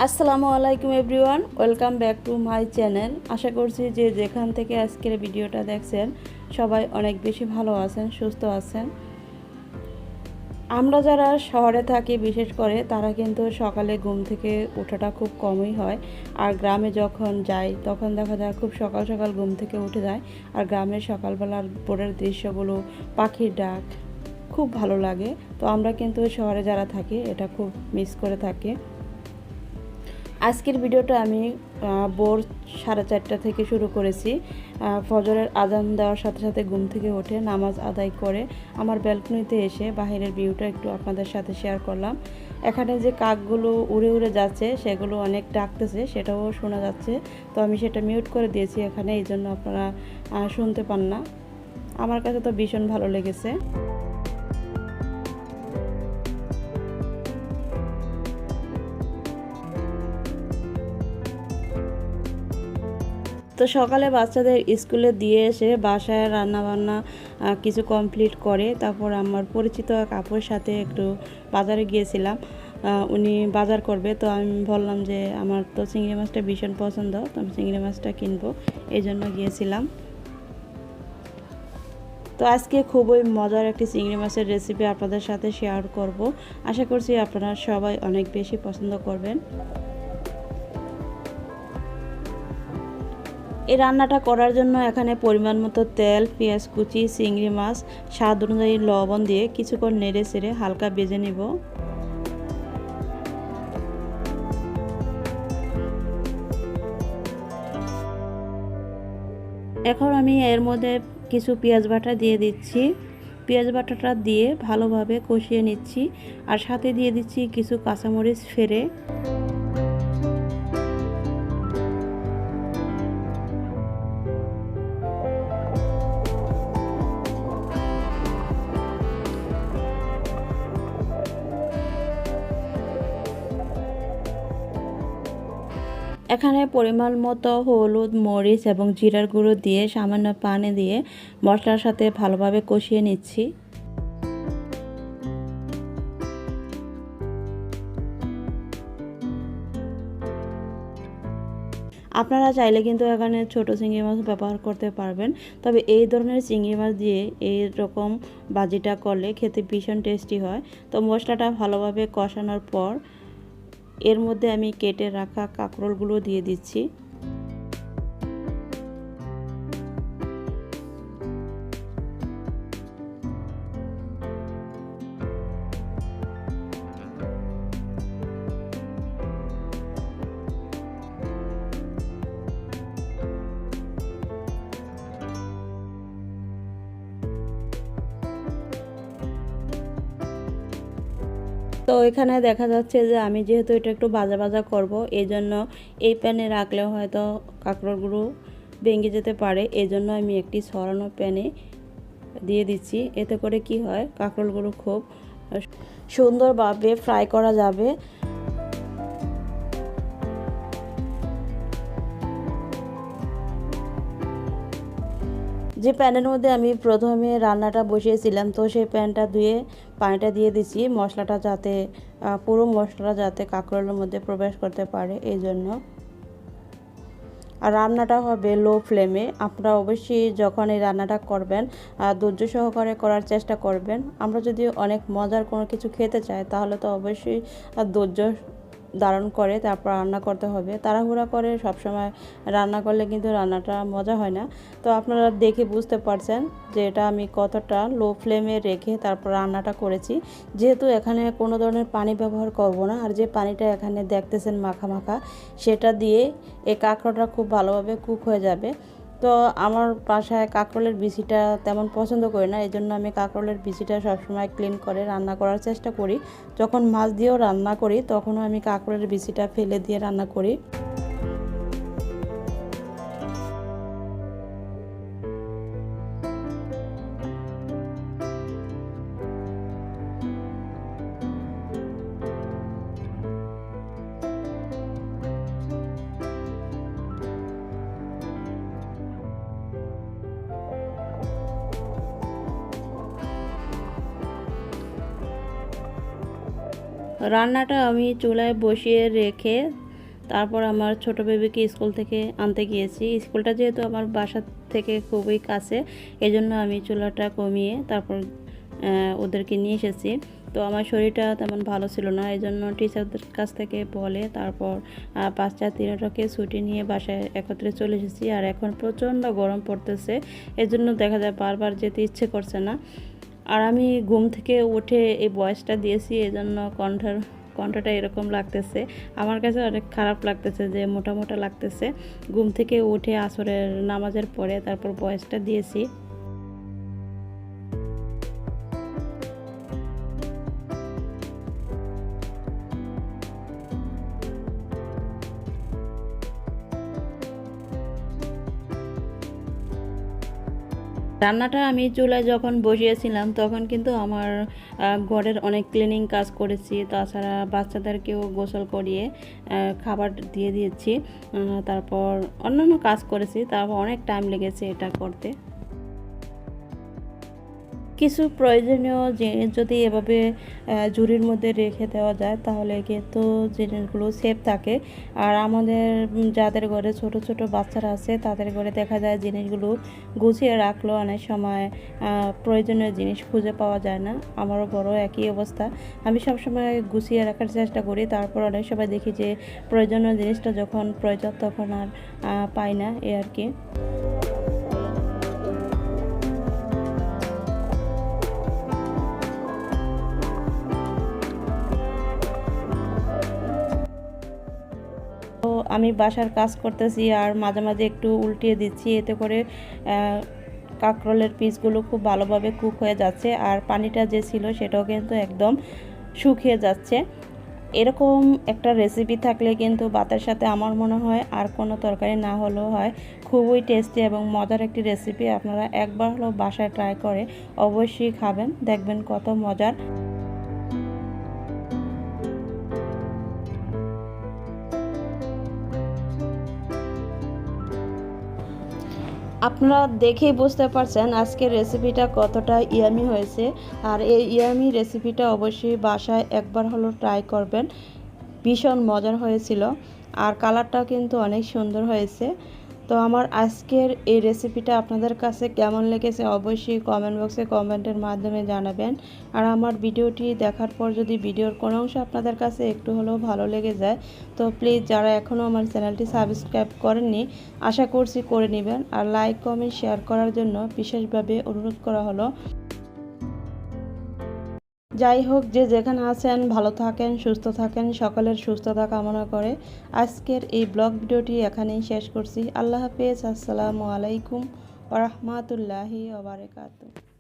আসসালামু আলাইকুম everyone, welcome back to my channel. আশা করছি যে যেখান থেকে আজকের ভিডিওটা দেখছেন সবাই অনেক বেশি ভালো আছেন, সুস্থ আছেন। আমরা যারা শহরে থাকি বিশেষ করে তারা কিন্তু সকালে ঘুম থেকে ওঠাটা খুব কমই হয়। আর গ্রামে যখন যাই তখন দেখা যায় খুব সকাল সকাল ঘুম থেকে উঠে যায়। আর গ্রামের সকালবেলার ভোরের দৃশ্যগুলো, পাখির ডাক খুব ভালো লাগে। তো আমরা কিন্তু শহরে যারা থাকি এটা খুব মিস করে থাকি। আজকের ভিডিওটা আমি ভোর 4:30 থেকে শুরু করেছি। ফজরের আজান দেওয়ার সাথে সাথে ঘুম থেকে উঠে নামাজ আদায় করে আমার ব্যালকনিতে এসে বাহিরের ভিউটা একটু আপনাদের সাথে শেয়ার করলাম। এখানে যে কাকগুলো উড়ে উড়ে যাচ্ছে সেগুলো অনেক ডাকতেছে, সেটাও শোনা যাচ্ছে। তো আমি সেটা মিউট করে দিয়েছি এখানে, এই জন্য আপনারা শুনতে পান না। আমার কাছে তো ভীষণ ভালো লেগেছে। তো সকালে বাচ্চাদের স্কুলে দিয়ে এসে বাসায় রান্নাবান্না কিছু কমপ্লিট করে তারপর আমার পরিচিত এক আপুর সাথে একটু বাজারে গিয়েছিলাম। উনি বাজার করবে, তো আমি বললাম যে আমার তো চিংড়ি মাছটা ভীষণ পছন্দ, তো আমি চিংড়ি মাছটা কিনবো, এই জন্য গিয়েছিলাম। তো আজকে খুবই মজার একটি চিংড়ি মাছের রেসিপি আপনাদের সাথে শেয়ার করব। আশা করছি আপনারা সবাই অনেক বেশি পছন্দ করবেন। এই রান্নাটা করার জন্য এখানে পরিমাণ মতো তেল, পেঁয়াজ কুচি, চিংড়ি মাছ স্বাদ অনুযায়ী লবণ দিয়ে কিছুক্ষণ নেড়ে চেড়ে হালকা ভেজে নিব। এখন আমি এর মধ্যে কিছু পেঁয়াজ বাটা দিয়ে দিচ্ছি। পেঁয়াজ বাটাটা দিয়ে ভালোভাবে কষিয়ে নিচ্ছি, আর সাথে দিয়ে দিচ্ছি কিছু কাঁচামরিচ ফেড়ে। এখানে পরিমাণ মতো হলুদ, মরিচ এবং জিরার গুঁড়ো দিয়ে সামান্য পানি দিয়ে মশলার সাথে ভালোভাবে কষিয়ে নিচ্ছি। আপনারা চাইলে কিন্তু এখানে ছোট চিংড়ি মাছ ব্যবহার করতে পারবেন, তবে এই ধরনের চিংড়ি মাছ দিয়ে এই রকম ভাজিটা করলে খেতে ভীষণ টেস্টি হয়। তো মশলাটা ভালোভাবে কষানোর পর এর মধ্যে আমি কেটে রাখা কাঁকরোলগুলো দিয়ে দিচ্ছি। তো এখানে দেখা যাচ্ছে যে আমি যেহেতু এটা একটু ভাজা ভাজা করব, এই জন্য এই প্যানে রাখলেও হয়তো কাঁকরোলগুলো ভেঙে যেতে পারে, এই জন্য আমি একটি ছড়ানো প্যানে দিয়ে দিচ্ছি। এতে করে কি হয়, কাঁকরোলগুলো খুব সুন্দরভাবে ফ্রাই করা যাবে। যে প্যানের মধ্যে আমি প্রথমে রান্নাটা বসিয়েছিলাম, তো সেই প্যানটা ধুয়ে পানিটা দিয়ে দিচ্ছি, মশলাটা যাতে পুরো মশলাটা যাতে কাঁকরোলের মধ্যে প্রবেশ করতে পারে এই জন্য। আর রান্নাটা হবে লো ফ্লেমে। আপনারা অবশ্যই যখন এই রান্নাটা করবেন ধৈর্য সহকারে করার চেষ্টা করবেন। আমরা যদি অনেক মজার কোনো কিছু খেতে চাই তাহলে তো অবশ্যই ধৈর্য ধারণ করে তারপর রান্না করতে হবে। তাড়াহুড়া করে সবসময় রান্না করলে কিন্তু রান্নাটা মজা হয় না। তো আপনারা দেখে বুঝতে পারছেন যে এটা আমি কতটা লো ফ্লেমে রেখে তারপর রান্নাটা করেছি। যেহেতু এখানে কোনো ধরনের পানি ব্যবহার করব না, আর যে পানিটা এখানে দেখতেছেন মাখা মাখা, সেটা দিয়ে এই কাঁকড়াটা খুব ভালোভাবে কুক হয়ে যাবে। তো আমার বাসায় কাঁকরোলের বিচিটা তেমন পছন্দ করি না, এই জন্য আমি কাঁকরোলের বিচিটা সবসময় ক্লিন করে রান্না করার চেষ্টা করি। যখন মাছ দিয়েও রান্না করি তখনও আমি কাঁকরোলের বিচিটা ফেলে দিয়ে রান্না করি। রান্নাটা আমি চুলায় বসিয়ে রেখে তারপর আমার ছোট বেবিকে স্কুল থেকে আনতে গিয়েছি। স্কুলটা যেহেতু আমার বাসা থেকে খুবই কাছে, এজন্য আমি চুলাটা কমিয়ে তারপর ওদেরকে নিয়ে এসেছি। তো আমার শরীরটা তেমন ভালো ছিল না, এই জন্য টিচারদের কাছ থেকে বলে তারপর 5-4-3টাকে ছুটি নিয়ে বাসায় একত্রে চলে এসেছি। আর এখন প্রচণ্ড গরম পড়তেছে, এজন্য দেখা যায় বারবার যেতে ইচ্ছে করছে না। আর আমি ঘুম থেকে উঠে এই ভয়েসটা দিয়েছি, এজন্য কণ্ঠটা এরকম লাগতেছে। আমার কাছে অনেক খারাপ লাগতেছে যে মোটা মোটা লাগতেছে। ঘুম থেকে উঠে আসরের নামাজের পরে তারপর ভয়েসটা দিয়েছি। রান্নাটা আমি চুলায় যখন বসিয়েছিলাম তখন কিন্তু আমার ঘরের অনেক ক্লিনিং কাজ করেছি, তাছাড়া বাচ্চাদেরকেও গোসল করিয়ে খাবার দিয়ে দিয়েছি, তারপর অন্যান্য কাজ করেছি। তারপর অনেক টাইম লেগেছে এটা করতে। কিছু প্রয়োজনীয় জিনিস যদি এভাবে ঝুড়ির মধ্যে রেখে দেওয়া যায় তাহলে কিন্তু জিনিসগুলো সেফ থাকে। আর আমাদের যাদের ঘরে ছোট ছোট বাচ্চারা আছে তাদের ঘরে দেখা যায় জিনিসগুলো গুছিয়ে রাখলেও অনেক সময় প্রয়োজনীয় জিনিস খুঁজে পাওয়া যায় না। আমারও বড় একই অবস্থা, আমি সবসময় গুছিয়ে রাখার চেষ্টা করি, তারপর অনেক সময় দেখি যে প্রয়োজনীয় জিনিসটা যখন প্রয়োজন তখন আর পাই না, এই আর কি। তো আমি বাসার কাজ করতেছি আর মাঝে মাঝে একটু উল্টিয়ে দিচ্ছি, এতে করে কাঁকরোলের পিসগুলো খুব ভালোভাবে কুক হয়ে যাচ্ছে আর পানিটা যে ছিল সেটাও কিন্তু একদম শুকিয়ে যাচ্ছে। এরকম একটা রেসিপি থাকলে কিন্তু ভাতের সাথে আমার মনে হয় আর কোনো তরকারি না হলেও হয়। খুবই টেস্টি এবং মজার একটি রেসিপি, আপনারা একবার হলেও বাসায় ট্রাই করে অবশ্যই খাবেন, দেখবেন কত মজার। আপনারা দেখেই বুঝতে পারছেন আজকের রেসিপিটা কতটা ইয়ামি হয়েছে। আর এই ইয়ামি রেসিপিটা অবশ্যই বাসায় একবার হলো ট্রাই করবেন, ভীষণ মজার হয়েছিল আর কালারটাও কিন্তু অনেক সুন্দর হয়েছে। তো আমার আজকের এই রেসিপিটা আপনাদের কাছে কেমন লেগেছে অবশ্যই কমেন্ট বক্সে কমেন্টের মাধ্যমে জানাবেন। আর আমার ভিডিওটি দেখার পর যদি ভিডিওর কোনো অংশ আপনাদের কাছে একটু হলেও ভালো লেগে যায় তো প্লিজ যারা এখনও আমার চ্যানেলটি সাবস্ক্রাইব করেননি আশা করছি করে নেবেন। আর লাইক কমেন্ট শেয়ার করার জন্য বিশেষভাবে অনুরোধ করা হলো। যাই হোক, যে যেখানে আছেন ভালো থাকেন, সুস্থ থাকেন, সকলের সুস্থতা কামনা করে আজকের এই ব্লগ ভিডিওটি এখানেই শেষ করছি। আল্লাহ হাফেজ, আসসালামু আলাইকুম ওয়া রাহমাতুল্লাহি ওয়া বারাকাতুহু।